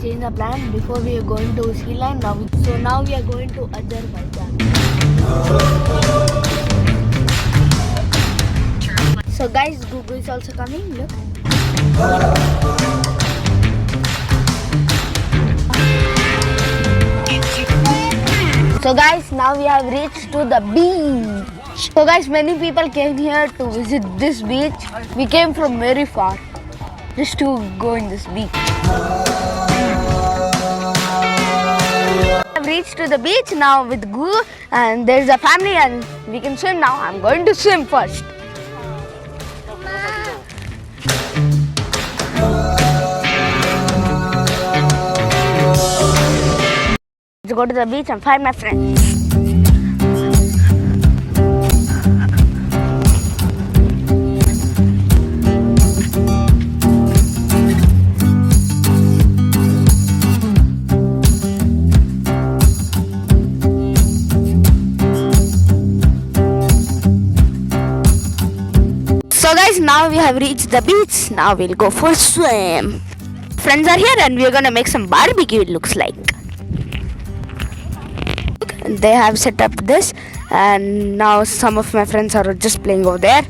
changed the plan. Before we were going to sea.I, now we are going to Azerbaijan. So guys, Google is also coming. Look. So guys, now we have reached to the beach. So guys, many people came here to visit this beach. We came from very far just to go in this beach. We have reached to the beach now with Guru, and there's a family and we can swim now. I'm going to swim first. Let's go to the beach and find my friends. So guys, now we have reached the beach. Now we'll go for a swim. Friends are here and we're gonna make some barbecue, it looks like. They have set up this, and now some of my friends are just playing over there.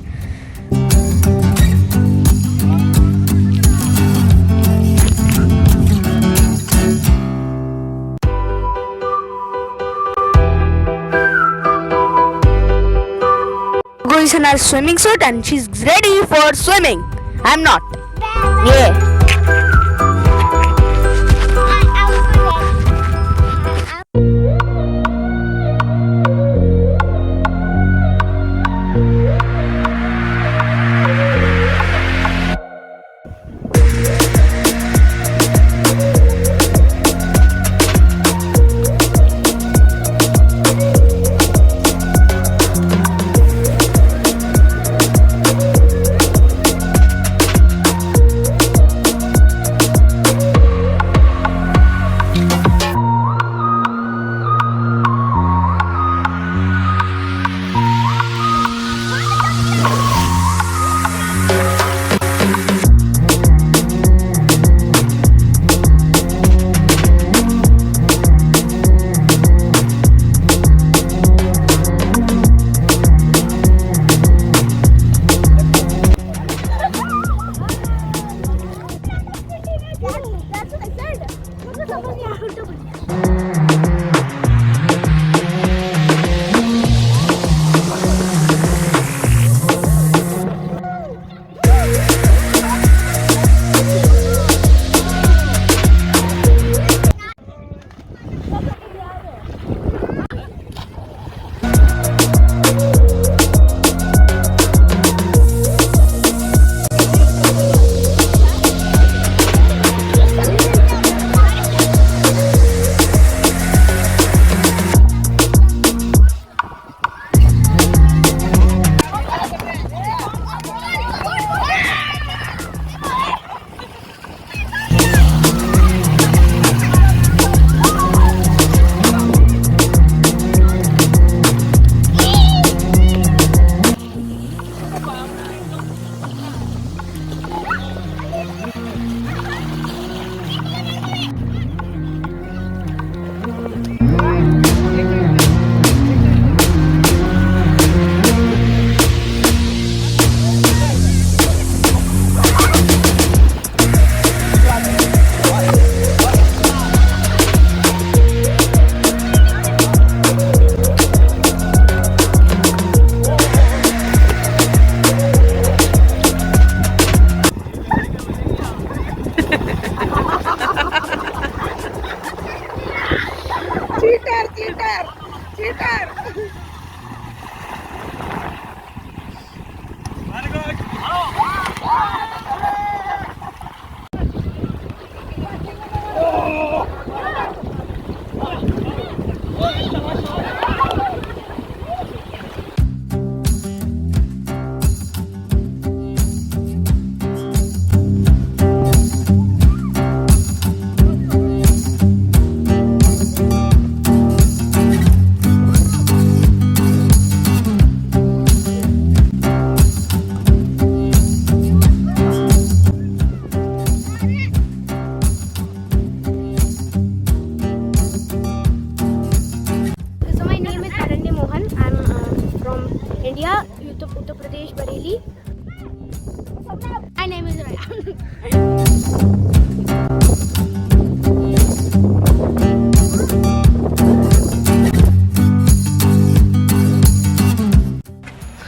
Go is in her swimming suit and she's ready for swimming. I'm not. Yeah.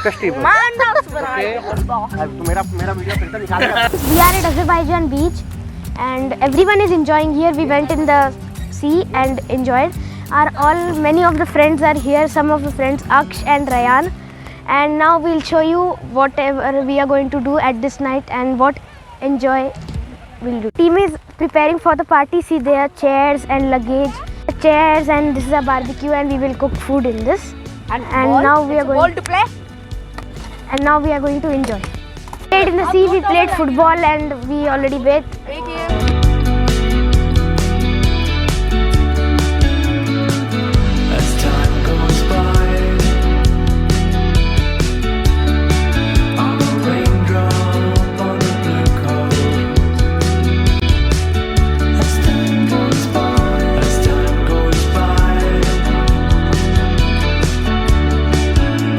कश्ती बोल। मेरा video फिर से निकाल। We are at Azerbaijan beach and everyone is enjoying here. We went in the sea and enjoyed. Many of the friends are here. Some of the friends, Aksh and Rayan. And now we'll show you whatever we are going to do at this night and what enjoy we'll do. Team is preparing for the party. See, there are chairs and luggage. Chairs, and this is a barbecue and we will cook food in this. And now we are going to play. And now we are going to enjoy. We played in the sea, we played football and we already bathed. As time goes by, I'm a raindrop on the blue coast. As time goes by,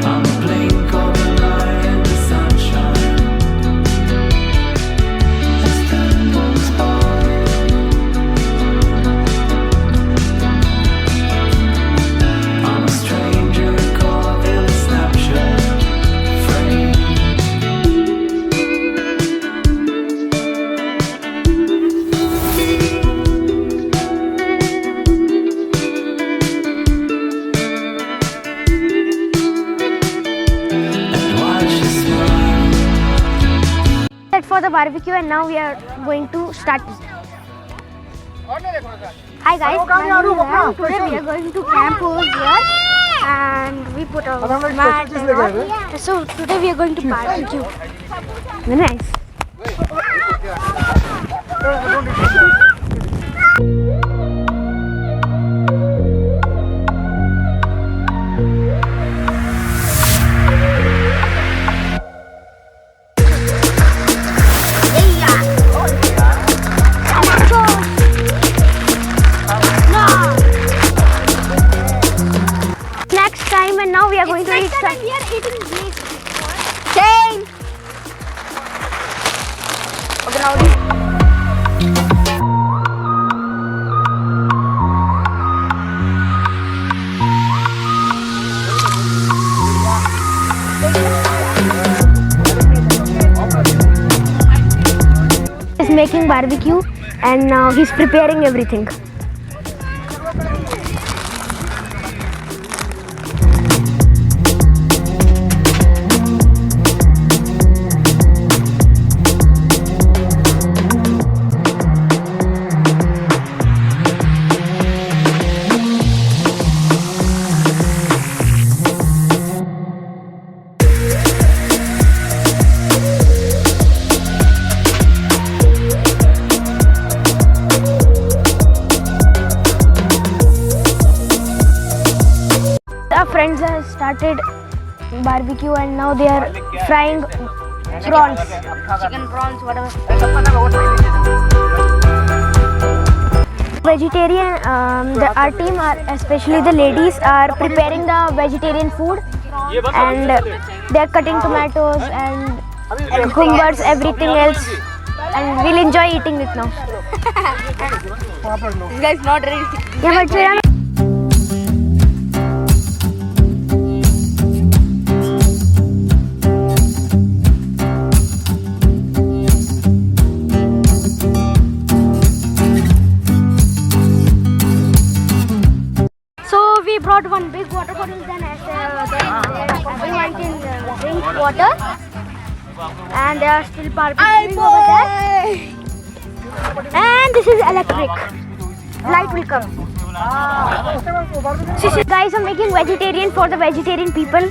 I'm a blink of an eye in the sunshine. As time goes by, I'm a stranger caught in a snapshot frame. And watch you smile. Set for the barbecue and now we are going to start it. Hi guys, my name is Ram. Today we are going to camp over here and we put our mat and all. So today we are going to barbecue. Very nice. Snacks time and now we are going to eat some. We are eating meat. Change. Okay, now Is making barbecue and now he's preparing everything. Our friends have started barbecue and now they are frying prawns. chicken prawns, whatever. Vegetarian, our team, especially the ladies, are preparing the vegetarian food and they are cutting tomatoes and cucumbers, everything else, and we'll enjoy eating it now. This guy is not ready. Yeah, but we are we brought one big water bottle, then everyone can drink water, and they are still barbecuing over there. And this is electric. Light will come. So guys, I'm making vegetarian for the vegetarian people.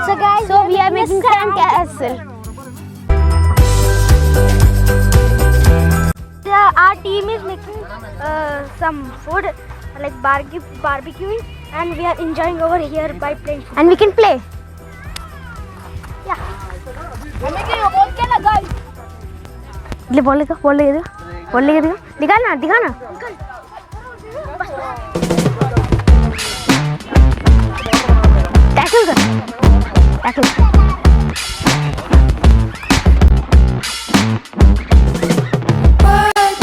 So guys, we are making sand castle. Our team is making some food like barbecuing, and we are enjoying over here by playing football. And we can play. Yeah. I'm making a ball क्या लगा? ले ball लेगा दिखाना. Tackle कर.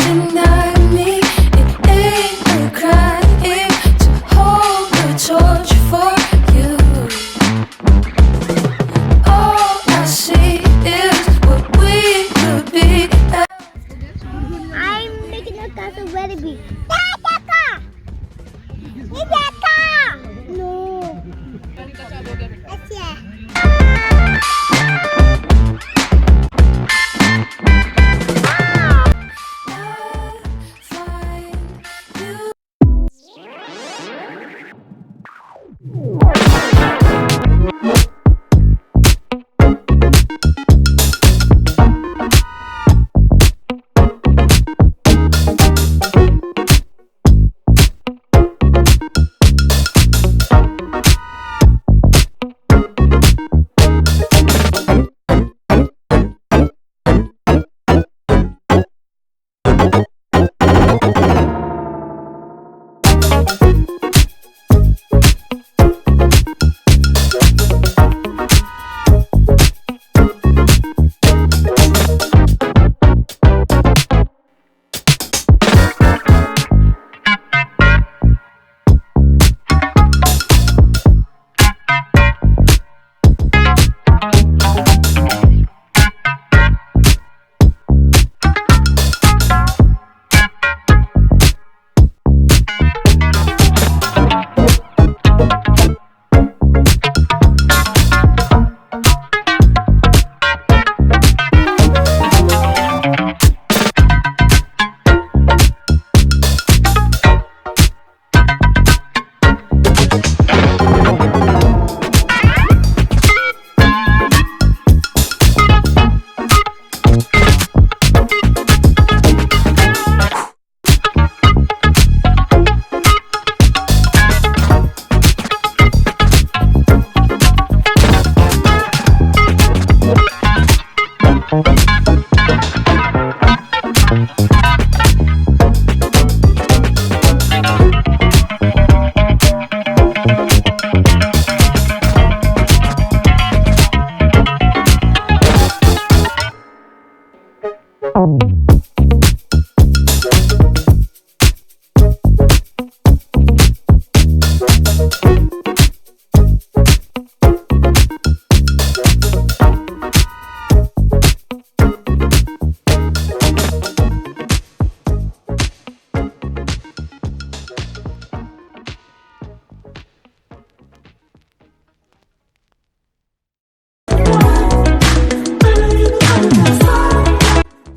Deny me, it ain't a crime to hold also very big. No.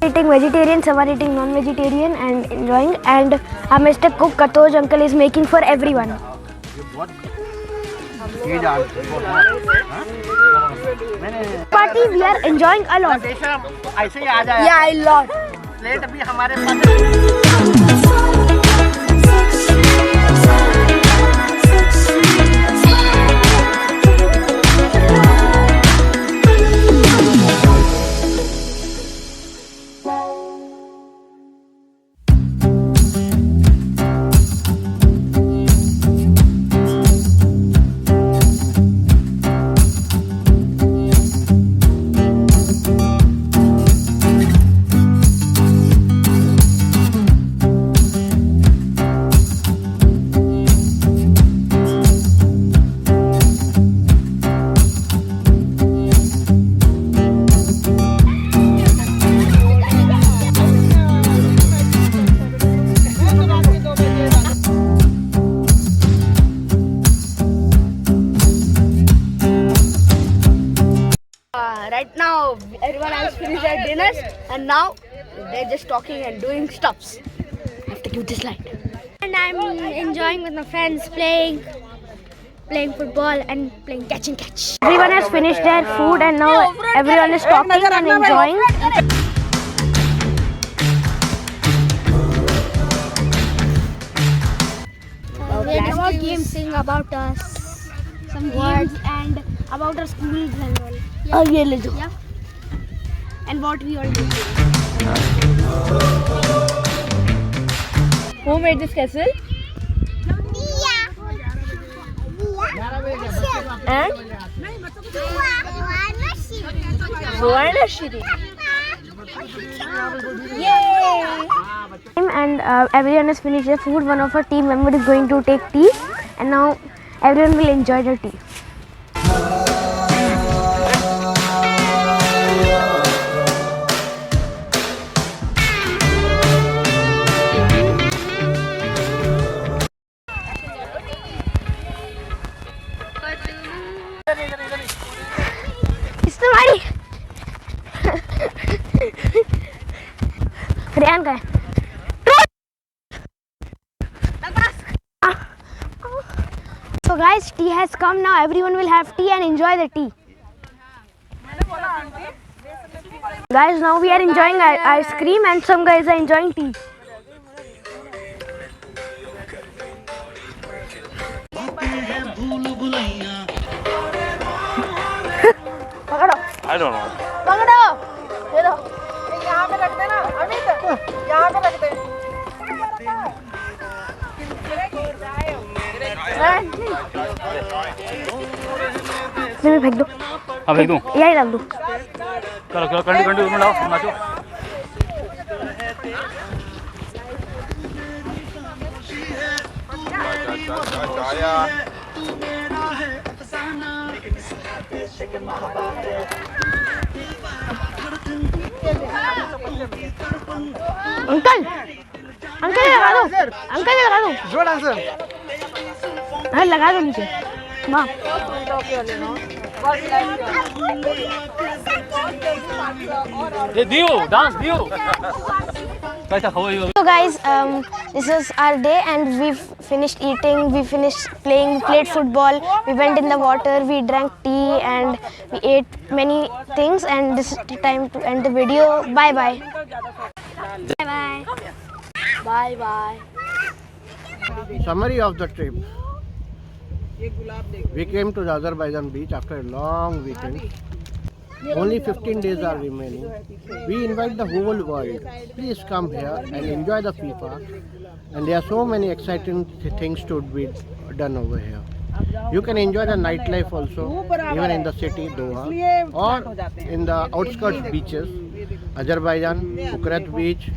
Eating vegetarian, some are eating non-vegetarian and enjoying. And our Mr. Cook Katoj uncle is making for everyone. Party, we are enjoying a lot. Yeah, a lot. Right now, everyone has finished their dinners and now they're just talking and doing stuffs. I have to give this light. And I'm enjoying with my friends playing football and playing catch and catch. Everyone has finished their food and now everyone is talking and enjoying. We're about games, saying about us, some words and about our schools and all. Yeah. Oh, yeah, let's do. Yeah. And what we all do. Who made this castle? And? Suvarnashri. Yay! And everyone has finished their food. One of our team members is going to take tea, and now everyone will enjoy the tea. Rehan का है। So guys, tea has come now. Everyone will have tea and enjoy the tea. Guys, now we are enjoying ice cream and some guys are enjoying tea. पकड़ो। I don't know. पकड़ो। ये लो। यहाँ पे रख देना अमित, यहाँ पे रख दे। मैं फेंक दूँ। हाँ फेंक दूँ। यही रख दूँ। चलो चलो कंटिन्यू उसमें डालो नाचो। अंकल अंकल लगा दो, अंकल लगा दो। जो डांसर अरे लगा दो नीचे माँ। ये दियो डांस दियो। कैसा हो ये? So guys, this is our day and we finished eating, we finished played football, we went in the water, we drank tea and we ate many things, and this is the time to end the video. Bye bye. Bye bye. Bye bye. Summary of the trip. We came to the Azerbaijan beach after a long weekend. Only 15 days are remaining. We invite the whole world. Please come here and enjoy the FIFA. And there are so many exciting things to be done over here. You can enjoy the nightlife also, even in the city, Doha, or in the outskirts beaches, Azerbaijan, Ukrat beach,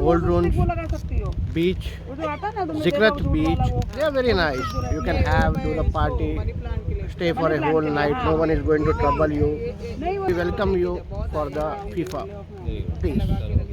Old Ruins beach, Zikrat beach. They are very nice. You can do the party, stay for a whole night. No one is going to trouble you. We welcome you for the FIFA. Peace.